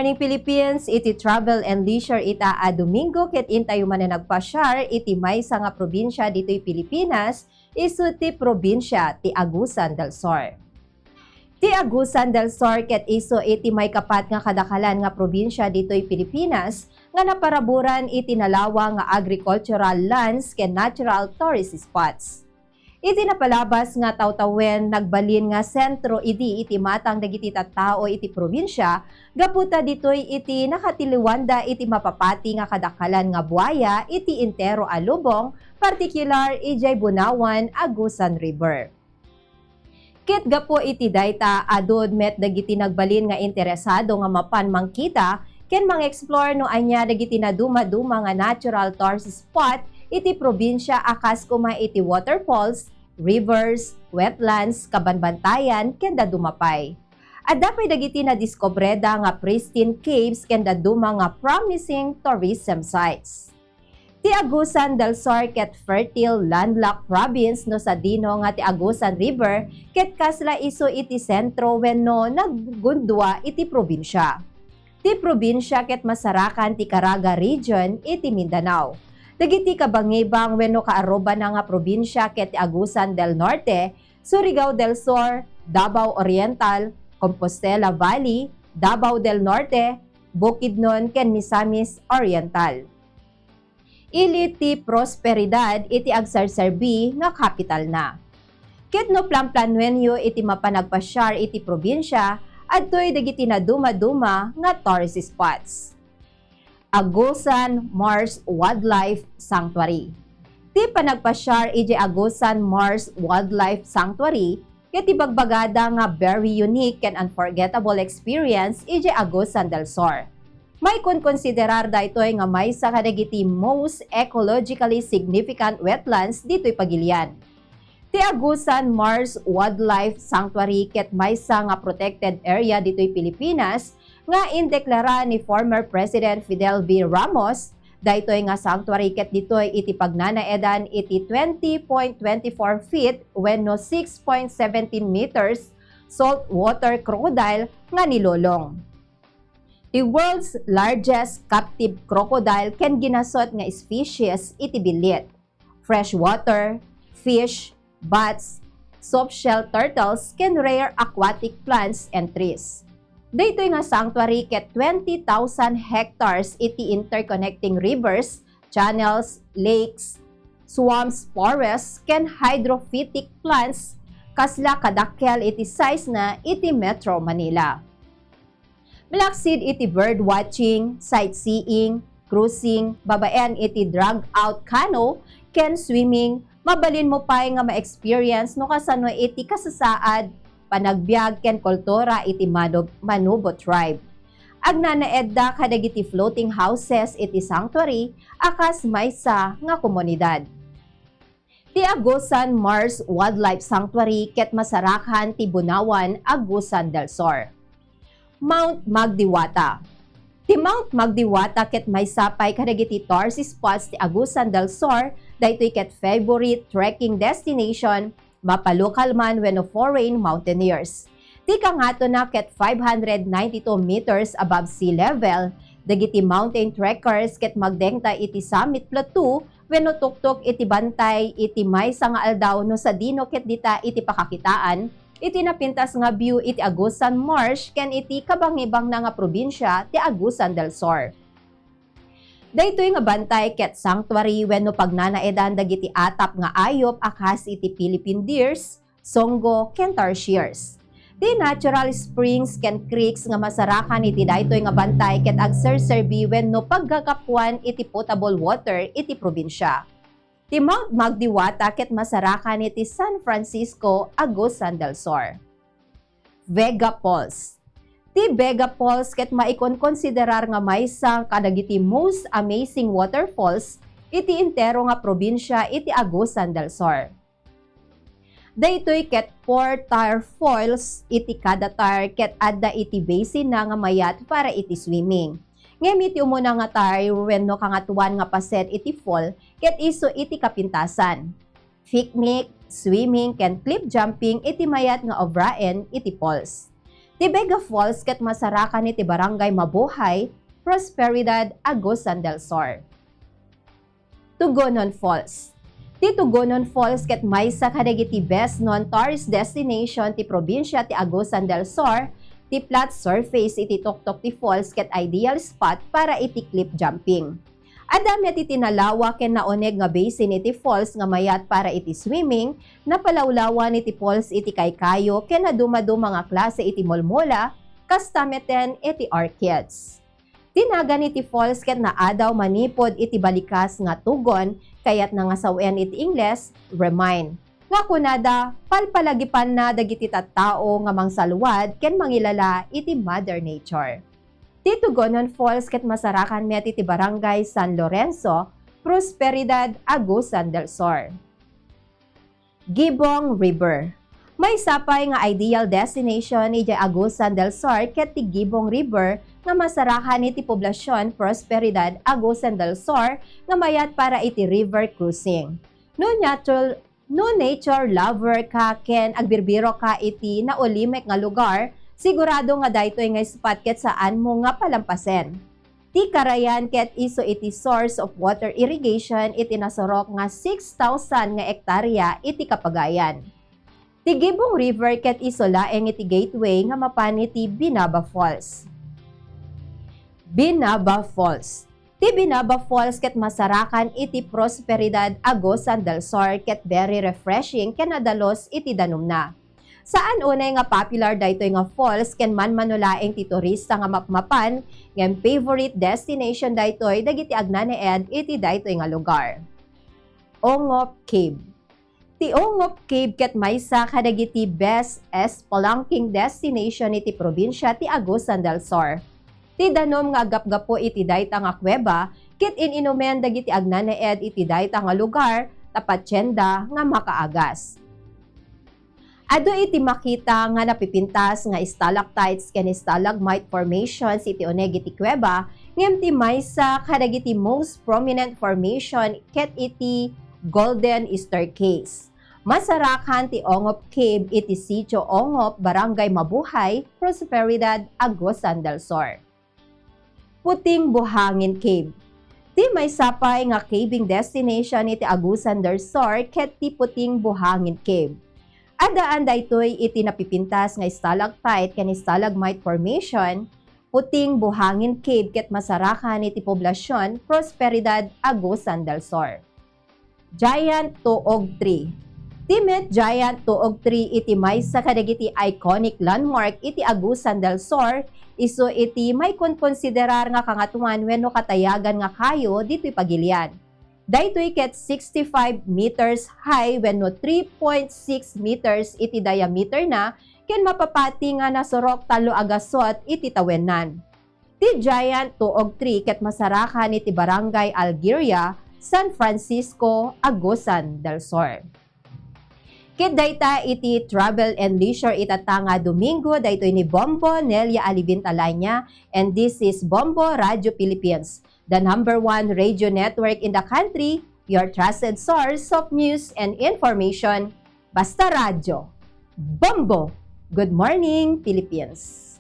morning Philippines, iti travel and leisure ita a Domingo ket intayo man na nagpasyar iti maysa nga probinsya ditoy Pilipinas, isu ti probinsya ti Agusan del Sur. Ti Agusan del Sur ket isu iti may kapat nga kadakalan nga probinsya ditoy Pilipinas nga naparaburan iti nalawa nga agricultural lands ken natural tourist spots. Iti napalabas nga tawtawen nagbalin nga sentro iti matang dagiti tattao iti probinsya, gaputa ditoy iti nakatiliwanda iti mapapati nga kadakalan nga buaya iti intero a lubong, particular ijay Bunawan, Agusan River. Ket gapo iti dayta adod met dagiti nagbalin nga interesado nga mapan mangkita ken mang-explore no anya dagiti naduma-duma nga natural tourist spot iti probinsya akas kuma iti waterfalls, rivers, wetlands, kabanbantayan, kenda dumapay. At dapay dagiti na diskobreda nga pristine caves kenda duma nga promising tourism sites. Ti Agusan del Sur ket fertile landlocked province no sa dino nga ti Agusan River ket kasla iso iti sentro wenno naggundwa iti probinsya. Ti probinsya ket masarakan ti Caraga region iti Mindanao. Dagiti kabangibang wenno kaaruba na nga probinsya ket Agusan del Norte, Surigao del Sur, Davao Oriental, Compostela Valley, Davao del Norte, Bukidnon ken Misamis Oriental. Ili ti prosperidad iti agserserbi nga capital na. Ket no planuenyo iti mapanagpasyar iti probinsya adtoy dagiti naduma-duma nga tourist spots. Agusan Mars Wildlife Sanctuary. Ti panagpasyar iti Agusan Mars Wildlife Sanctuary, ket ibagbagada nga very unique and unforgettable experience iti Agusan del Sur. May konsiderar daytoy nga maysa kadagiti most ecologically significant wetlands ditoy Pagilian. Ti Agusan Mars Wildlife Sanctuary ket maysa nga protected area ditoy Pilipinas nga indeklara ni former President Fidel V. Ramos, daytoy nga sanctuary ket ditoy iti pagnanaedan iti 20.24 feet wenno 6.17 meters saltwater crocodile nga nilolong. The world's largest captive crocodile ken ginasot nga species iti bilit. Freshwater, fish, bats, softshell turtles ken rare aquatic plants and trees. Daytoy nga sanctuary ket 20,000 hectares iti interconnecting rivers, channels, lakes, swamps, forests, ken hydrophytic plants kasla kadakkel iti size na iti Metro Manila. Malaksid iti bird watching, sightseeing, cruising, babaen iti drag out canoe, ken swimming, mabalin mo pay nga ma-experience no kasano iti kasasaad panagbiag ken kultura iti Manubo tribe. Agnanaedda kadagiti floating houses iti sanctuary akas maysa nga komunidad. Ti Agusan Mars Wildlife Sanctuary ket masarakan ti Bunawan, Agusan del Sur. Mount Magdiwata. Ti Mount Magdiwata ket maysapay kadagiti tourist spots ti Agusan del Sur daytoy ket favorite trekking destination mapalokal man wenno foreign mountaineers. Ti kangato na ket 592 meters above sea level, dagiti mountain trekkers ket magdengta iti summit plateau wenno tuktok iti bantay iti maysa nga aldaw no sa dino ket dita iti pakakitaan, iti napintas nga view iti Agusan Marsh ken iti kabangibang na nga probinsya ti Agusan del Sur. Daytoy nga bantay ket sanctuary wenno pagnanaedan dagiti atap nga ayop akas iti Philippine deers, songgo ken tarsiers. Di natural springs ken creeks nga masarakan iti daytoy nga bantay ket agserserbi wenno paggakapuan iti potable water iti probinsya. Ti Mount Magdiwata ket masarakan iti San Francisco, Agusan del Sur. Vega Falls. Ti Vega Falls ket maikon-konsiderar nga maysa kadagiti most amazing waterfalls iti intero nga probinsya iti Agusan del Sur. Daytoy ket 4 tire falls iti kada tire ket adda iti basin na nga mayat para iti swimming. Ngem iti umuna nga tire wenno kangatuan nga paset iti fall ket isu iti kapintasan. Picnic, swimming ken cliff jumping iti mayat nga obraen iti falls. Ti Vega Falls ket Masarakan iti Barangay Mabuhay, Prosperidad, Agusan del Sur. Tugonon Falls. Ti Tugonon Falls ket maysa kadagiti best non-tourist destination ti probinsya ti Agusan del Sur, ti flat surface iti Tuktok ti falls ket ideal spot para iti cliff jumping. Adami iti tinalawa ken naoneg nga basin iti falls nga mayat para iti swimming, napalawlawan iti falls iti kaykayo ken nadumadu mga klase iti molmola, kastameten iti orchids. Tinagan iti falls ket naadaw manipod iti balikas nga tugon, kayat nga sawen iti Ingles, remind. Nga kunada, palpalagipan na dagiti tattao nga mangsalwad ken mangilala iti Mother Nature. Ti Tugonon Falls ket Masarakan met iti Barangay San Lorenzo, Prosperidad, Agusan del Sur. Gibong River. May sapay nga ideal destination iti Agusan del Sur ket ti Gibong River nga masarakan iti poblasyon Prosperidad, Agusan del Sur nga mayat para iti river cruising. No nature lover ka ken agbirbiro ka iti naulimek nga lugar, sigurado nga daytoy nga spot ket saan mo nga palampasen. Ti karayan ket iso iti source of water irrigation iti nasorok nga 6,000 nga ektarya iti Kapagayan. Ti Gibong River ket iso laeng iti gateway nga mapan iti Binaba Falls. Binaba Falls. Ti Binaba Falls ket Masarakan iti Prosperidad, Agusan del Sur ket very refreshing ken nadalos iti danumna. Saan unay nga popular daytoy nga falls ken manmanulaeng ti turista nga mapmapan, ngem favorite destination daytoy dagiti agnaneed iti daytoy nga lugar. Ongop Cave. Ti Ongop Cave ket maysa kadagiti best spelunking destination iti probinsya ti Agusan del Sur. Ti danom nga agapgapo iti dayta nga kuweba, ket ininumen dagiti agnaneed iti dayta nga lugar, tapatsenda nga makaagas. Adu iti makita nga napipintas nga stalactites ken stalagmite formations iti uneg iti kuweba, ngem ti maysa kadagiti most prominent formation ket iti Golden Staircase. Masarakan ti Ongop Cave iti Sitio Ongop, Barangay Mabuhay, Prosperidad, Agusan del Sur. Puting Buhangin Cave. Ti may sapay nga caving destination iti Agusan del Sur ket ti Puting Buhangin Cave. Adaan daytoy iti napipintas nga stalactite ken stalagmite formation, Puting Buhangin Cave ket Masarakan iti poblasyon Prosperidad, Agusan del Sur. Giant Tuog Tree. Ti met Giant Tuog Tree iti maysa kadagiti iconic landmark iti Agusan del Sur, iso iti may konsiderar nga kangatuan wenno katayagan nga kayo dito'y pagilian. Daytoy ket 65 meters high wenno 3.6 meters iti diameter na, ken mapapati nga nasurok talo agasot iti tawennan. Ti Giant Tuog Tree ket Masarakan iti Barangay Algeria, San Francisco, Agusan del Sur. Ket dayta iti travel and leisure itatanga Domingo, daytoy ni Bombo Nelia Alivintalanya, and this is Bombo Radio Philippines, the #1 radio network in the country, your trusted source of news and information. Basta Radio. Bombo! Good morning, Philippines!